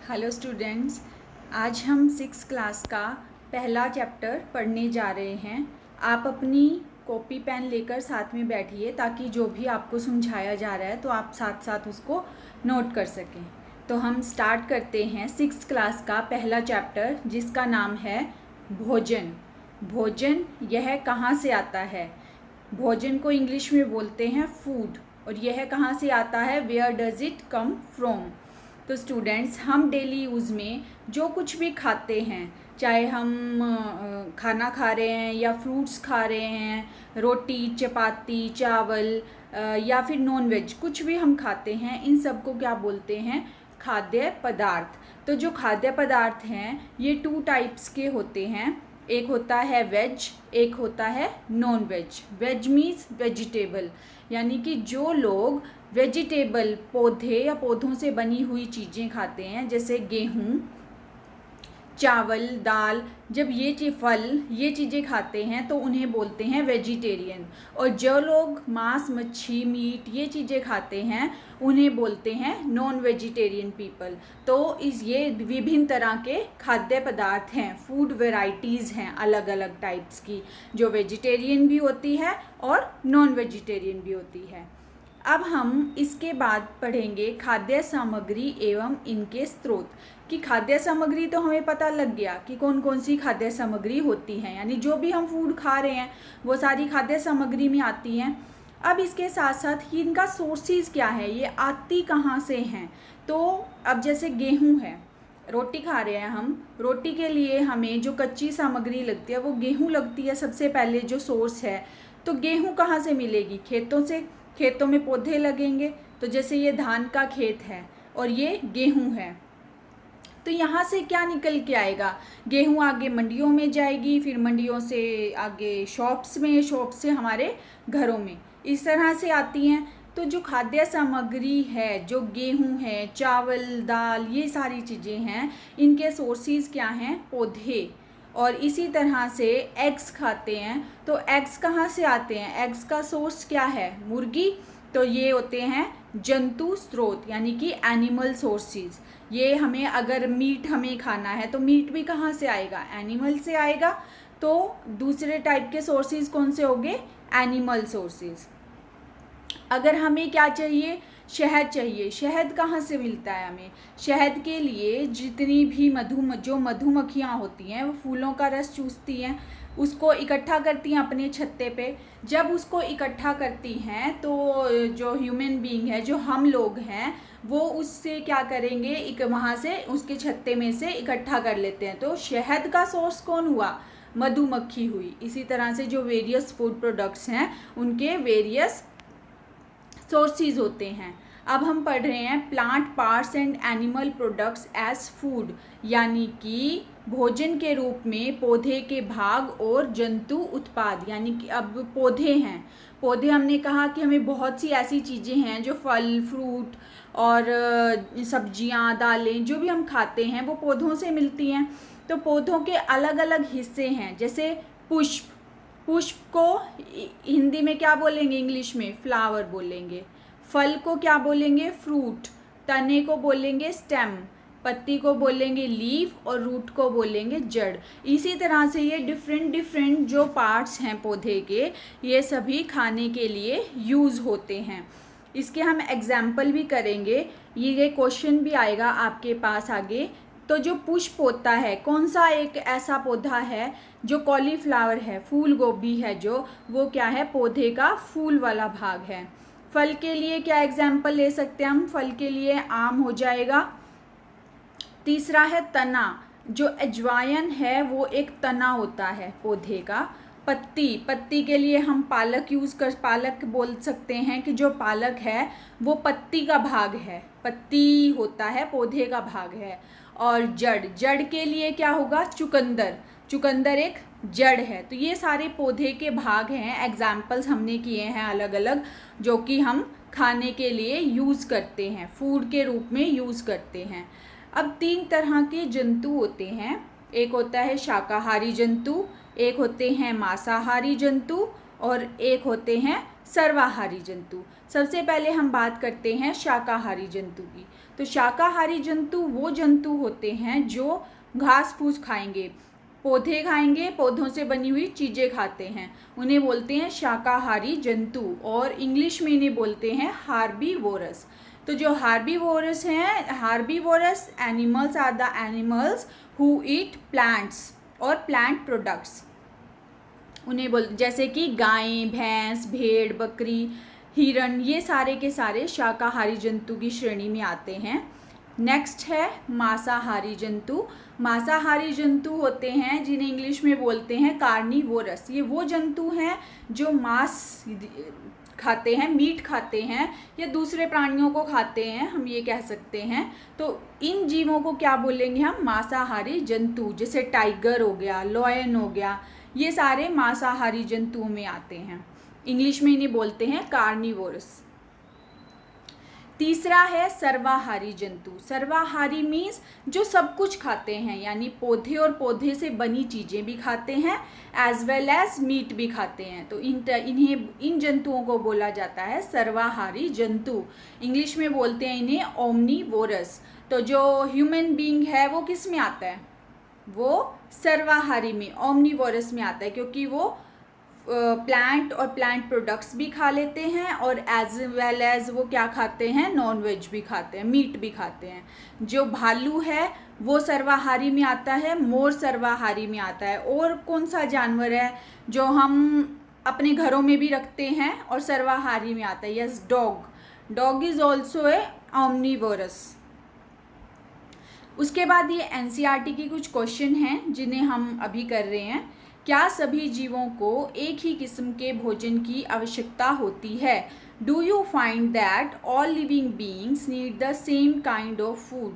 Hello students, आज हम 6 class का पहला चैप्टर पढ़ने जा रहे हैं। आप अपनी कॉपी पेन लेकर साथ में बैठिए ताकि जो भी आपको समझाया जा रहा है तो आप साथ साथ उसको नोट कर सकें। तो हम स्टार्ट करते हैं 6 क्लास का पहला चैप्टर जिसका नाम है भोजन। भोजन यह कहाँ से आता है? भोजन को इंग्लिश में बोलते हैं फूड, और यह कहाँ से आता है? Where does it come from? तो स्टूडेंट्स, हम डेली यूज़ में जो कुछ भी खाते हैं, चाहे हम खाना खा रहे हैं या फ्रूट्स खा रहे हैं, रोटी, चपाती, चावल या फिर नॉन वेज, कुछ भी हम खाते हैं, इन सबको क्या बोलते हैं? खाद्य पदार्थ। तो जो खाद्य पदार्थ हैं ये 2 टाइप्स के होते हैं। एक होता है वेज, एक होता है non veg. Veg means vegetable, यानी कि जो लोग वेजिटेबल पौधे या पौधों से बनी हुई चीज़ें खाते हैं, जैसे गेहूँ, चावल, दाल, जब ये फल, ये चीज़ें खाते हैं तो उन्हें बोलते हैं वेजिटेरियन। और जो लोग मांस, मच्छी, मीट, ये चीज़ें खाते हैं उन्हें बोलते हैं नॉन वेजिटेरियन पीपल। तो ये विभिन्न तरह के खाद्य पदार्थ हैं, फूड वेराइटीज़ हैं अलग अलग टाइप्स की, जो वेजिटेरियन भी होती है और नॉन वेजिटेरियन भी होती है। अब हम इसके बाद पढ़ेंगे खाद्य सामग्री एवं इनके स्रोत। कि खाद्य सामग्री तो हमें पता लग गया कि कौन कौन सी खाद्य सामग्री होती है, यानी जो भी हम फूड खा रहे हैं वो सारी खाद्य सामग्री में आती हैं। अब इसके साथ साथ ही इनका सोर्सेज क्या है, ये आती कहाँ से हैं? तो अब जैसे गेहूँ है, रोटी खा रहे हैं हम, रोटी के लिए हमें जो कच्ची सामग्री लगती है वो गेहूँ लगती है सबसे पहले, जो सोर्स है। तो गेहूँ कहाँ से मिलेगी? खेतों से। खेतों में पौधे लगेंगे, तो जैसे ये धान का खेत है और ये गेहूँ है, तो यहाँ से क्या निकल के आएगा? गेहूँ आगे मंडियों में जाएगी, फिर मंडियों से आगे शॉप्स में, शॉप से हमारे घरों में, इस तरह से आती हैं। तो जो खाद्य सामग्री है, जो गेहूँ है, चावल, दाल, ये सारी चीज़ें हैं, इनके सोर्सेज क्या हैं? पौधे। और इसी तरह से एग्स खाते हैं, तो एग्स कहाँ से आते हैं? एग्स का सोर्स क्या है? मुर्गी। तो ये होते हैं जंतु स्रोत, यानी कि एनिमल सोर्सेज। ये हमें, अगर मीट हमें खाना है तो मीट भी कहाँ से आएगा? एनिमल से आएगा। तो दूसरे टाइप के सोर्सेज कौन से होंगे? Animal sources. अगर हमें क्या चाहिए? शहद चाहिए। शहद कहाँ से मिलता है हमें? शहद के लिए जितनी भी मधुमक्खियाँ होती हैं वो फूलों का रस चूसती हैं, उसको इकट्ठा करती हैं अपने छत्ते पे। जब उसको इकट्ठा करती हैं तो जो ह्यूमन बीइंग है, जो हम लोग हैं, वो उससे क्या करेंगे? वहाँ से, उसके छत्ते में से इकट्ठा कर लेते हैं। तो शहद का सोर्स कौन हुआ? मधुमक्खी हुई। इसी तरह से जो वेरियस फूड प्रोडक्ट्स हैं उनके वेरियस सोर्सेज होते हैं। अब हम पढ़ रहे हैं plant parts and animal products as food, यानी कि भोजन के रूप में पौधे के भाग और जंतु उत्पाद। यानी कि अब पौधे हैं, पौधे, हमने कहा कि हमें बहुत सी ऐसी चीज़ें हैं जो फल, फ्रूट और सब्जियां, दालें, जो भी हम खाते हैं वो पौधों से मिलती हैं। तो पौधों के अलग अलग हिस्से हैं, जैसे पुष्प। पुष्प को हिंदी में क्या बोलेंगे? इंग्लिश में फ्लावर बोलेंगे। फल को क्या बोलेंगे? फ्रूट। तने को बोलेंगे स्टेम। पत्ती को बोलेंगे लीफ, और रूट को बोलेंगे जड़। इसी तरह से ये डिफरेंट जो पार्ट्स हैं पौधे के, ये सभी खाने के लिए यूज़ होते हैं। इसके हम एग्जाम्पल भी करेंगे, ये क्वेश्चन भी आएगा आपके पास आगे। तो जो पुष्प होता है, कौन सा एक ऐसा पौधा है? जो कॉलीफ्लावर है, फूल गोभी है जो, वो क्या है? पौधे का फूल वाला भाग है। फल के लिए क्या एग्जाम्पल ले सकते हैं हम? फल के लिए आम हो जाएगा। तीसरा है तना। जो अजवाइन है वो एक तना होता है पौधे का। पत्ती के लिए हम पालक बोल सकते हैं कि जो पालक है वो पत्ती का भाग है, पत्ती होता है, पौधे का भाग है। और जड़ के लिए क्या होगा? चुकंदर एक जड़ है। तो ये सारे पौधे के भाग हैं, एग्जाम्पल्स हमने किए हैं अलग अलग, जो कि हम खाने के लिए यूज़ करते हैं, फूड के रूप में यूज़ करते हैं। अब 3 तरह के जंतु होते हैं। एक होता है शाकाहारी जंतु, एक होते हैं मांसाहारी जंतु, और एक होते हैं सर्वाहारी जंतु। सबसे पहले हम बात करते हैं शाकाहारी जंतु की। तो शाकाहारी जंतु वो जंतु होते हैं जो घास फूस खाएंगे, पौधे खाएंगे, पौधों से बनी हुई चीज़ें खाते हैं, उन्हें बोलते हैं शाकाहारी जंतु। और इंग्लिश में इन्हें बोलते हैं हार्बीवोरस। तो जो हार्बीवोरस हैं, herbivorous animals are the animals who eat plants और प्लांट प्रोडक्ट्स। उन्हें जैसे कि गायें, भैंस, भेड़, बकरी, हिरण, ये सारे के सारे शाकाहारी जंतु की श्रेणी में आते हैं। नेक्स्ट है मांसाहारी जंतु। मांसाहारी जंतु होते हैं जिन्हें इंग्लिश में बोलते हैं कार्निवोरस। ये वो जंतु हैं जो मांस खाते हैं, मीट खाते हैं या दूसरे प्राणियों को खाते हैं, हम ये कह सकते हैं। तो इन जीवों को क्या बोलेंगे हम? मांसाहारी जंतु। जैसे टाइगर हो गया, लॉयन हो गया, ये सारे मांसाहारी जंतुओं में आते हैं। इंग्लिश में इन्हें बोलते हैं कार्निवोरस। तीसरा है सर्वाहारी जंतु। सर्वाहारी मीन्स जो सब कुछ खाते हैं, यानी पौधे और पौधे से बनी चीज़ें भी खाते हैं एज वेल एज मीट भी खाते हैं। तो इन जंतुओं को बोला जाता है सर्वाहारी जंतु। इंग्लिश में बोलते हैं इन्हें ओमनीवोरस। तो जो ह्यूमन बीइंग है वो किस में आता है? वो सर्वाहारी में, ओमनीवोरस में आता है, क्योंकि वो प्लांट और प्लांट प्रोडक्ट्स भी खा लेते हैं और एज वेल एज वो क्या खाते हैं? नॉन वेज भी खाते हैं, मीट भी खाते हैं। जो भालू है वो सर्वाहारी में आता है, मोर सर्वाहारी में आता है। और कौन सा जानवर है जो हम अपने घरों में भी रखते हैं और सर्वाहारी में आता है? Yes, dog. Dog is also a omnivorous. उसके बाद ये एनसीईआरटी की कुछ क्वेश्चन हैं जिन्हें हम अभी कर रहे हैं। क्या सभी जीवों को एक ही किस्म के भोजन की आवश्यकता होती है? Do you find that all living beings need the same kind of food?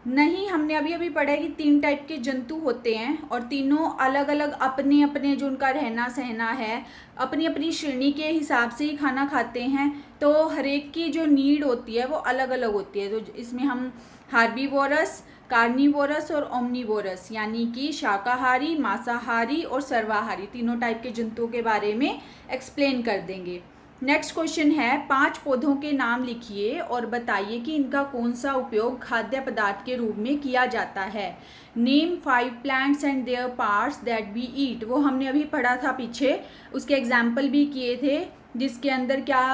नहीं, हमने अभी पढ़ा है कि 3 टाइप के जंतु होते हैं और तीनों अलग अलग अपने अपने जो उनका रहना सहना है, अपनी अपनी श्रेणी के हिसाब से ही खाना खाते हैं। तो हर एक की जो नीड होती है वो अलग अलग होती है। तो इसमें हम हार्बीवोरस, कार्निवोरस और ओमनीवोरस यानी कि शाकाहारी, मांसाहारी और सर्वाहारी तीनों टाइप के जंतुओं के बारे में एक्सप्लेन कर देंगे। नेक्स्ट क्वेश्चन है 5 पौधों के नाम लिखिए और बताइए कि इनका कौन सा उपयोग खाद्य पदार्थ के रूप में किया जाता है। Name 5 plants and their parts that we eat. वो हमने अभी पढ़ा था पीछे, उसके एग्जाम्पल भी किए थे, जिसके अंदर क्या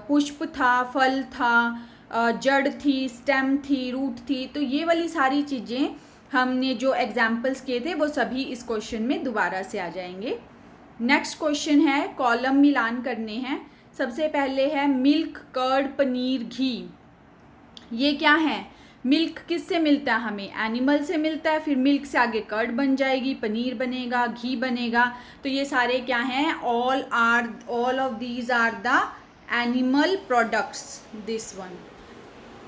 पुष्प था, फल था, जड़ थी, स्टेम थी, रूट थी। तो ये वाली सारी चीज़ें हमने जो एग्जाम्पल्स किए थे वो सभी इस क्वेश्चन में दोबारा से आ जाएंगे। नेक्स्ट क्वेश्चन है कॉलम मिलान करने हैं। सबसे पहले है मिल्क, कर्ड, पनीर, घी। ये क्या है? मिल्क किससे मिलता है हमें? एनिमल से मिलता है। फिर मिल्क से आगे कर्ड बन जाएगी, पनीर बनेगा, घी बनेगा। तो ये सारे क्या हैं? All of these are the animal products, this one.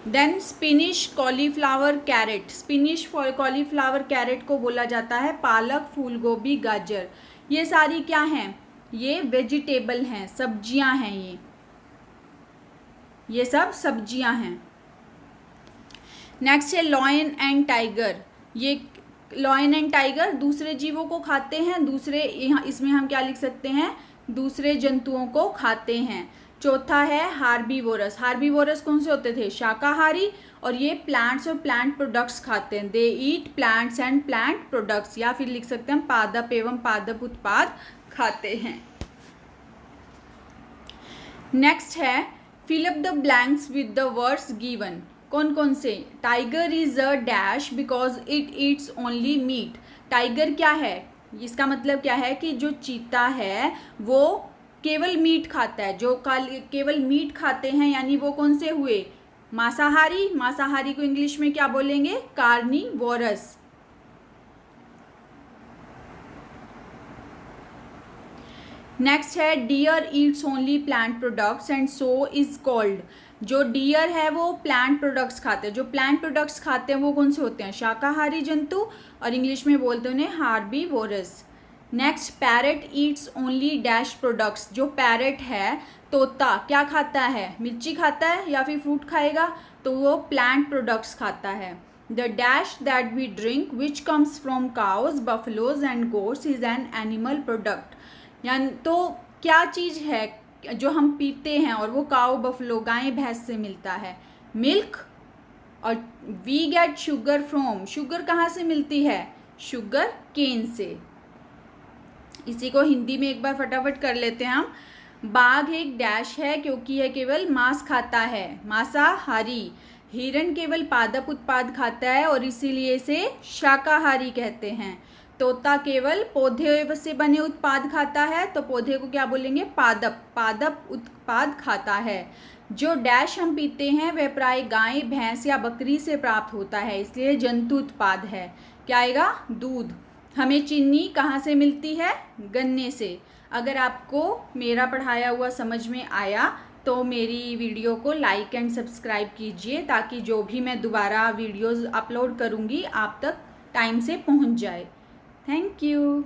Then spinach, cauliflower, carrot. Spinach, cauliflower, carrot को बोला जाता है पालक, फूल गोभी, गाजर। ये सारी क्या हैं? ये वेजिटेबल हैं, सब्जियां हैं। ये सब सब्जियां हैं। नेक्स्ट है लॉयन एंड टाइगर। ये लॉयन एंड टाइगर दूसरे जीवों को खाते हैं, दूसरे यहाँ इसमें हम क्या लिख सकते हैं? दूसरे जंतुओं को खाते हैं। चौथा है हार्बीवोरस। हार्बीवोरस कौन से होते थे? शाकाहारी। और ये प्लांट्स और प्लांट प्रोडक्ट्स खाते हैं। They eat plants and plant products, या फिर लिख सकते हैं पादप एवं पादप उत्पाद खाते हैं। नेक्स्ट है fill up the blanks with the words given. कौन कौन से? Tiger is a dash because it eats only meat. Tiger क्या है? इसका मतलब क्या है कि जो चीता है वो केवल मीट खाता है। जो केवल मीट खाते हैं यानी वो कौन से हुए? मांसाहारी। मांसाहारी को इंग्लिश में क्या बोलेंगे? कार्निवोरस। नेक्स्ट है deer eats only plant products and so is called. जो डियर है वो प्लांट प्रोडक्ट्स खाते हैं। जो प्लांट प्रोडक्ट्स खाते हैं वो कौन से होते हैं? शाकाहारी जंतु, और इंग्लिश में बोलते हैं उन्हें herbivores. Next parrot Yeats only dash products. जो पैरेट है, तोता, क्या खाता है? मिर्ची खाता है या फिर फ्रूट खाएगा? तो वो प्लांट प्रोडक्ट्स खाता है। The dash that we drink which comes from cows, buffaloes and goats is an animal product. यानी तो क्या चीज़ है जो हम पीते हैं और वो काऊ, बफलो, गाय, भैंस से मिलता है? मिल्क और we get sugar from, sugar कहाँ से मिलती है? शुगर केन से। इसी को हिंदी में एक बार फटाफट कर लेते हैं हम। बाघ एक डैश है क्योंकि यह केवल मांस खाता है, मांसाहारी। हिरण केवल पादप उत्पाद खाता है और इसीलिए इसे शाकाहारी कहते हैं। तोता केवल पौधे से बने उत्पाद खाता है, तो पौधे को क्या बोलेंगे? पादप, पादप उत्पाद खाता है। जो डैश हम पीते हैं वह प्राय गाय, भैंस या बकरी से प्राप्त होता है, इसलिए जंतु उत्पाद है। क्या आएगा? दूध। हमें चीनी कहाँ से मिलती है? गन्ने से। अगर आपको मेरा पढ़ाया हुआ समझ में आया तो मेरी वीडियो को लाइक एंड सब्सक्राइब कीजिए, ताकि जो भी मैं दोबारा वीडियोस अपलोड करूँगी आप तक टाइम से पहुँच जाए। Thank you.